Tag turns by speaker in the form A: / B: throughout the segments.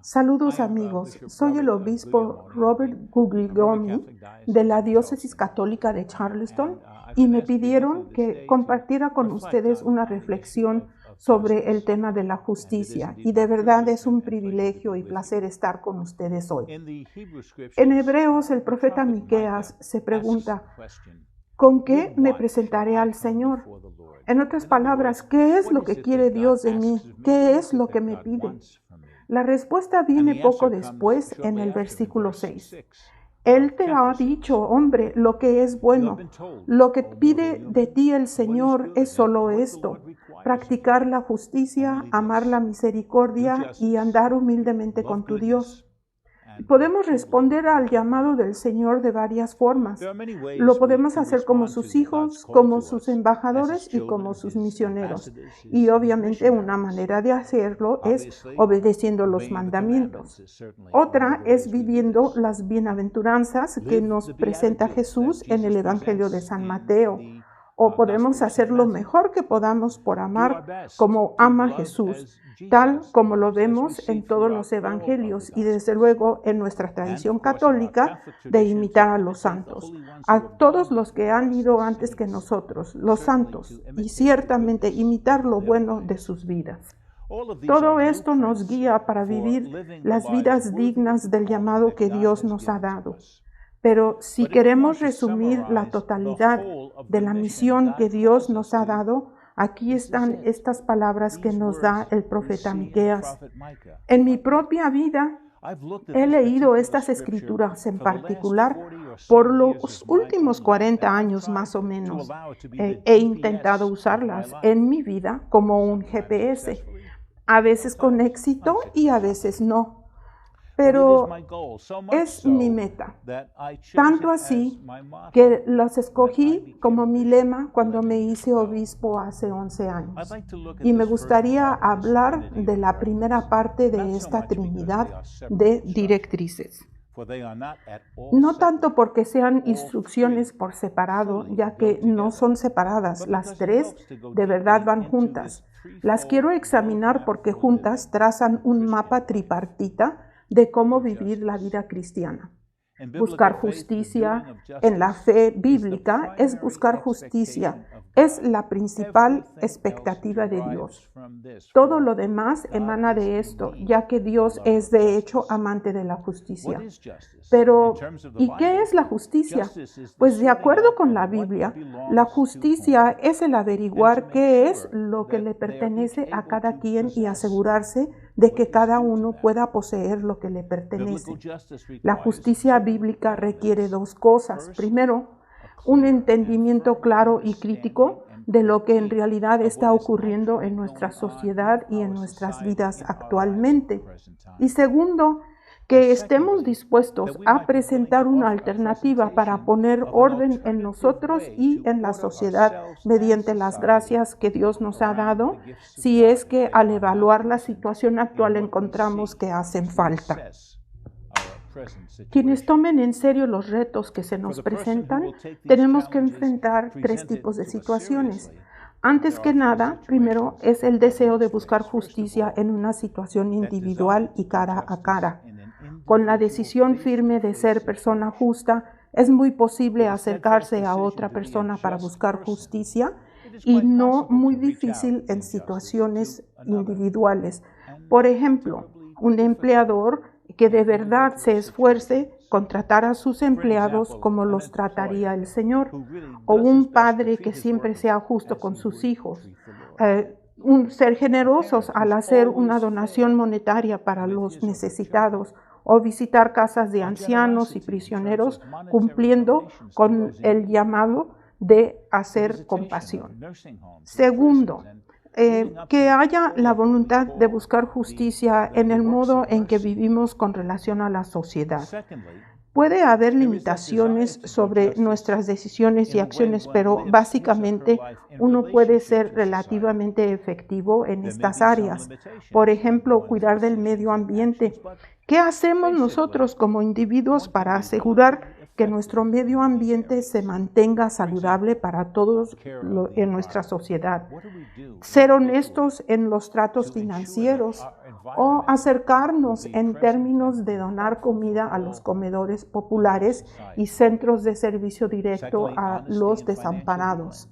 A: Saludos amigos, soy el obispo Robert Guglielmi de la Diócesis Católica de Charleston y me pidieron que compartiera con ustedes una reflexión sobre el tema de la justicia y de verdad es un privilegio y placer estar con ustedes hoy. En Hebreos el profeta Miqueas se pregunta, ¿con qué me presentaré al Señor? En otras palabras, ¿qué es lo que quiere Dios de mí? ¿Qué es lo que me pide? La respuesta viene poco después en el versículo 6. Él te ha dicho, hombre, lo que es bueno. Lo que pide de ti el Señor es solo esto, practicar la justicia, amar la misericordia y andar humildemente con tu Dios. Podemos responder al llamado del Señor de varias formas. Lo podemos hacer como sus hijos, como sus embajadores y como sus misioneros. Y obviamente una manera de hacerlo es obedeciendo los mandamientos. Otra es viviendo las bienaventuranzas que nos presenta Jesús en el Evangelio de San Mateo. O podemos hacer lo mejor que podamos por amar como ama Jesús, tal como lo vemos en todos los evangelios y desde luego en nuestra tradición católica de imitar a los santos, a todos los que han ido antes que nosotros, los santos, y ciertamente imitar lo bueno de sus vidas. Todo esto nos guía para vivir las vidas dignas del llamado que Dios nos ha dado. Pero si queremos resumir la totalidad de la misión que Dios nos ha dado, aquí están estas palabras que nos da el profeta Miqueas. En mi propia vida he leído estas escrituras en particular por los últimos 40 años más o menos. He intentado usarlas en mi vida como un GPS, a veces con éxito y a veces no. Pero es mi meta, tanto así que los escogí como mi lema cuando me hice obispo hace 11 años. Y me gustaría hablar de la primera parte de esta trinidad de directrices. No tanto porque sean instrucciones por separado, ya que no son separadas, las tres de verdad van juntas. Las quiero examinar porque juntas trazan un mapa tripartita de cómo vivir la vida cristiana. Buscar justicia en la fe bíblica es buscar justicia, es la principal expectativa de Dios. Todo lo demás emana de esto, ya que Dios es de hecho amante de la justicia. Pero, ¿y qué es la justicia? Pues de acuerdo con la Biblia, la justicia es el averiguar qué es lo que le pertenece a cada quien y asegurarse de que cada uno pueda poseer lo que le pertenece. La justicia bíblica requiere dos cosas. Primero, un entendimiento claro y crítico de lo que en realidad está ocurriendo en nuestra sociedad y en nuestras vidas actualmente. Y segundo, que estemos dispuestos a presentar una alternativa para poner orden en nosotros y en la sociedad mediante las gracias que Dios nos ha dado, si es que al evaluar la situación actual encontramos que hacen falta. Quienes tomen en serio los retos que se nos presentan, tenemos que enfrentar tres tipos de situaciones. Antes que nada, primero es el deseo de buscar justicia en una situación individual y cara a cara. Con la decisión firme de ser persona justa, es muy posible acercarse a otra persona para buscar justicia y no muy difícil en situaciones individuales. Por ejemplo, un empleador que de verdad se esfuerce con tratar a sus empleados como los trataría el Señor, o un padre que siempre sea justo con sus hijos, ser generosos al hacer una donación monetaria para los necesitados, o visitar casas de ancianos y prisioneros cumpliendo con el llamado de hacer compasión. Segundo, que haya la voluntad de buscar justicia en el modo en que vivimos con relación a la sociedad. Puede haber limitaciones sobre nuestras decisiones y acciones, pero básicamente uno puede ser relativamente efectivo en estas áreas. Por ejemplo, cuidar del medio ambiente. ¿Qué hacemos nosotros como individuos para asegurar que nuestro medio ambiente se mantenga saludable para todos en nuestra sociedad? Ser honestos en los tratos financieros, o acercarnos en términos de donar comida a los comedores populares y centros de servicio directo a los desamparados.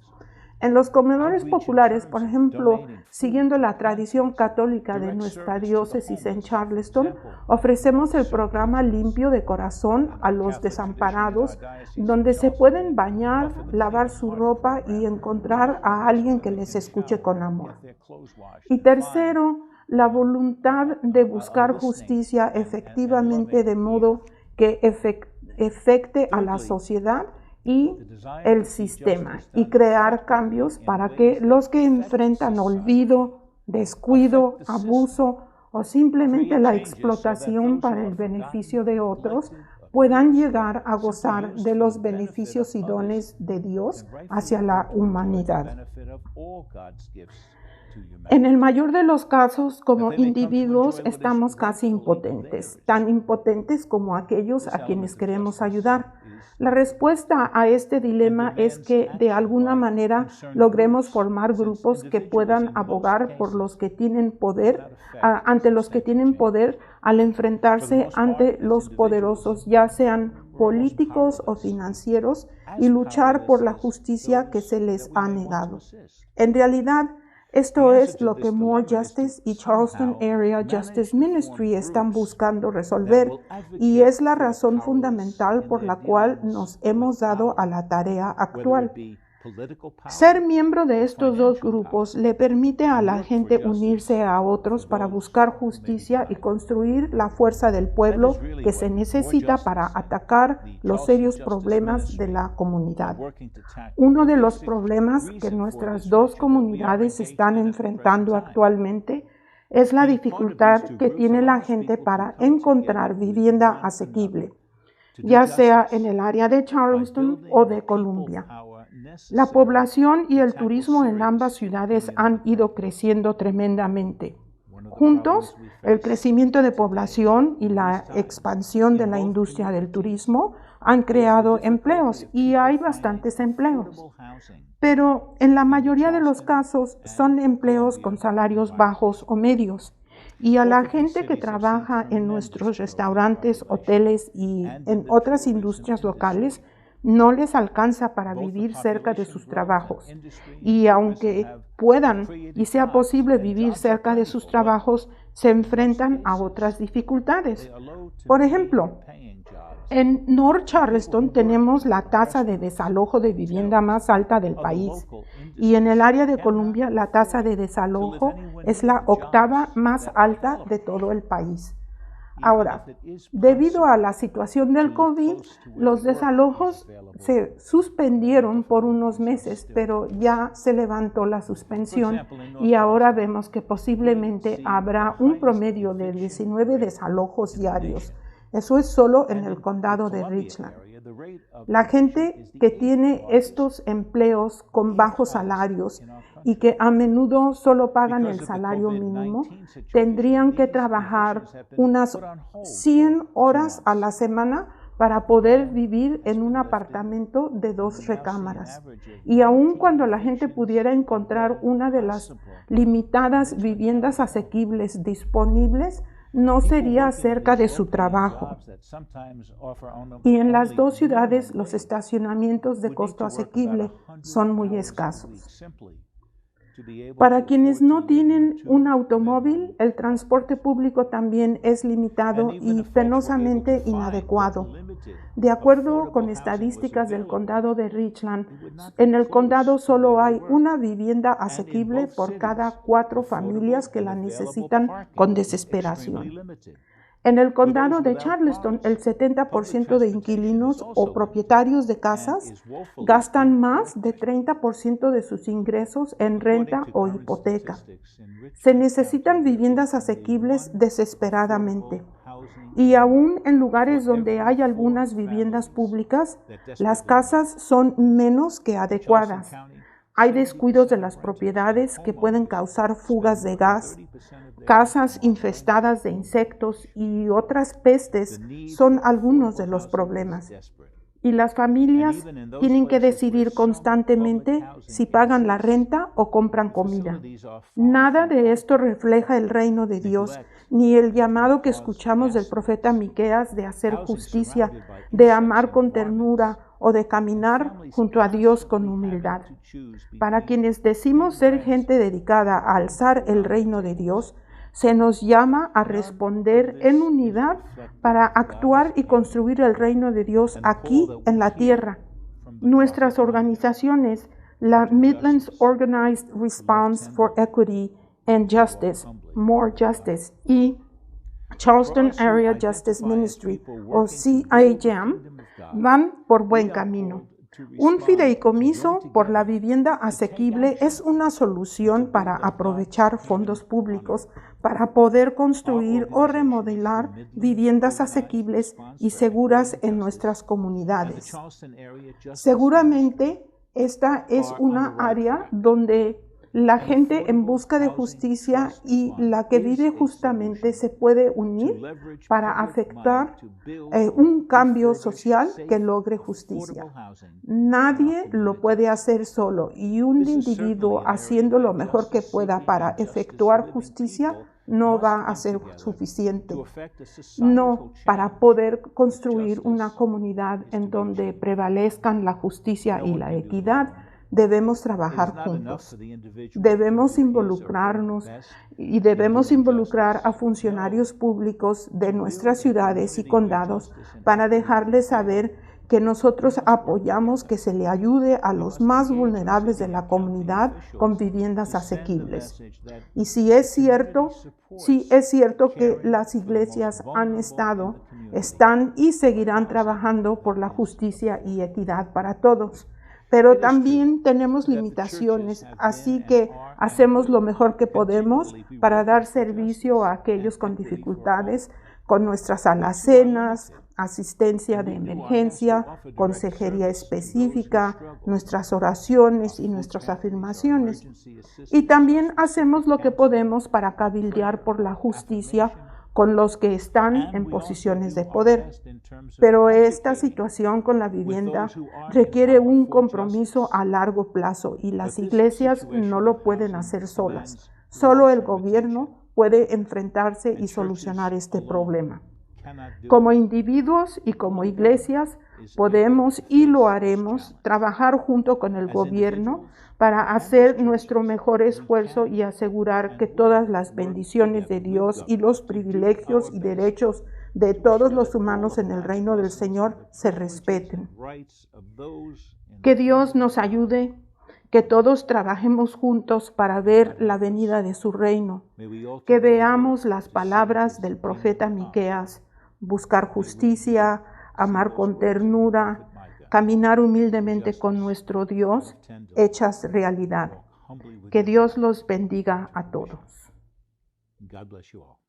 A: En los comedores populares, por ejemplo, siguiendo la tradición católica de nuestra diócesis en Charleston, ofrecemos el programa Limpio de Corazón a los desamparados, donde se pueden bañar, lavar su ropa y encontrar a alguien que les escuche con amor. Y tercero, la voluntad de buscar justicia efectivamente de modo que afecte a la sociedad y el sistema, y crear cambios para que los que enfrentan olvido, descuido, abuso o simplemente la explotación para el beneficio de otros puedan llegar a gozar de los beneficios y dones de Dios hacia la humanidad. En el mayor de los casos, como individuos, estamos casi impotentes, tan impotentes como aquellos a quienes queremos ayudar. La respuesta a este dilema es que, de alguna manera, logremos formar grupos que puedan abogar por los que tienen poder, ante los que tienen poder al enfrentarse ante los poderosos, ya sean políticos o financieros, y luchar por la justicia que se les ha negado. En realidad, esto es lo que More Justice y Charleston Area Justice Ministry están buscando resolver, y es la razón fundamental por la cual nos hemos dado a la tarea actual. Ser miembro de estos dos grupos le permite a la gente unirse a otros para buscar justicia y construir la fuerza del pueblo que se necesita para atacar los serios problemas de la comunidad. Uno de los problemas que nuestras dos comunidades están enfrentando actualmente es la dificultad que tiene la gente para encontrar vivienda asequible, ya sea en el área de Charleston o de Columbia. La población y el turismo en ambas ciudades han ido creciendo tremendamente. Juntos, el crecimiento de población y la expansión de la industria del turismo han creado empleos, y hay bastantes empleos. Pero en la mayoría de los casos son empleos con salarios bajos o medios. Y a la gente que trabaja en nuestros restaurantes, hoteles y en otras industrias locales, no les alcanza para vivir cerca de sus trabajos. Y aunque puedan y sea posible vivir cerca de sus trabajos, se enfrentan a otras dificultades. Por ejemplo, en North Charleston tenemos la tasa de desalojo de vivienda más alta del país, y en el área de Columbia la tasa de desalojo es la octava más alta de todo el país. Ahora, debido a la situación del COVID, los desalojos se suspendieron por unos meses, pero ya se levantó la suspensión y ahora vemos que posiblemente habrá un promedio de 19 desalojos diarios. Eso es solo en el condado de Richland. La gente que tiene estos empleos con bajos salarios y que a menudo solo pagan el salario mínimo, tendrían que trabajar unas 100 horas a la semana para poder vivir en un apartamento de 2 recámaras. Y aun cuando la gente pudiera encontrar una de las limitadas viviendas asequibles disponibles, no sería cerca de su trabajo. Y en las dos ciudades los estacionamientos de costo asequible son muy escasos. Para quienes no tienen un automóvil, el transporte público también es limitado y penosamente inadecuado. De acuerdo con estadísticas del condado de Richland, en el condado solo hay una vivienda asequible por cada 4 familias que la necesitan con desesperación. En el condado de Charleston, el 70% de inquilinos o propietarios de casas gastan más de 30% de sus ingresos en renta o hipoteca. Se necesitan viviendas asequibles desesperadamente. Y aún en lugares donde hay algunas viviendas públicas, las casas son menos que adecuadas. Hay descuidos de las propiedades que pueden causar fugas de gas. Casas infestadas de insectos y otras pestes son algunos de los problemas. Y las familias tienen que decidir constantemente si pagan la renta o compran comida. Nada de esto refleja el reino de Dios, ni el llamado que escuchamos del profeta Miqueas de hacer justicia, de amar con ternura o de caminar junto a Dios con humildad. Para quienes decimos ser gente dedicada a alzar el reino de Dios, se nos llama a responder en unidad para actuar y construir el reino de Dios aquí en la tierra. Nuestras organizaciones, la Midlands Organized Response for Equity and Justice, More Justice, y Charleston Area Justice Ministry, o CIJAM, van por buen camino. Un fideicomiso por la vivienda asequible es una solución para aprovechar fondos públicos para poder construir o remodelar viviendas asequibles y seguras en nuestras comunidades. Seguramente esta es una área donde la gente en busca de justicia y la que vive justamente se puede unir para afectar un cambio social que logre justicia. Nadie lo puede hacer solo y un individuo haciendo lo mejor que pueda para efectuar justicia no va a ser suficiente. No, para poder construir una comunidad en donde prevalezcan la justicia y la equidad, debemos trabajar juntos. Debemos involucrarnos y debemos involucrar a funcionarios públicos de nuestras ciudades y condados para dejarles saber que nosotros apoyamos que se le ayude a los más vulnerables de la comunidad con viviendas asequibles. Y sí es cierto que las iglesias están y seguirán trabajando por la justicia y equidad para todos. Pero también tenemos limitaciones, así que hacemos lo mejor que podemos para dar servicio a aquellos con dificultades, con nuestras alacenas, asistencia de emergencia, consejería específica, nuestras oraciones y nuestras afirmaciones. Y también hacemos lo que podemos para cabildear por la justicia con los que están en posiciones de poder. Pero esta situación con la vivienda requiere un compromiso a largo plazo y las iglesias no lo pueden hacer solas. Solo el gobierno puede enfrentarse y solucionar este problema. Como individuos y como iglesias podemos y lo haremos trabajar junto con el gobierno para hacer nuestro mejor esfuerzo y asegurar que todas las bendiciones de Dios y los privilegios y derechos de todos los humanos en el reino del Señor se respeten. Que Dios nos ayude, que todos trabajemos juntos para ver la venida de su reino, que veamos las palabras del profeta Miqueas, buscar justicia, amar con ternura, caminar humildemente con nuestro Dios, hechas realidad. Que Dios los bendiga a todos.
B: God bless you all.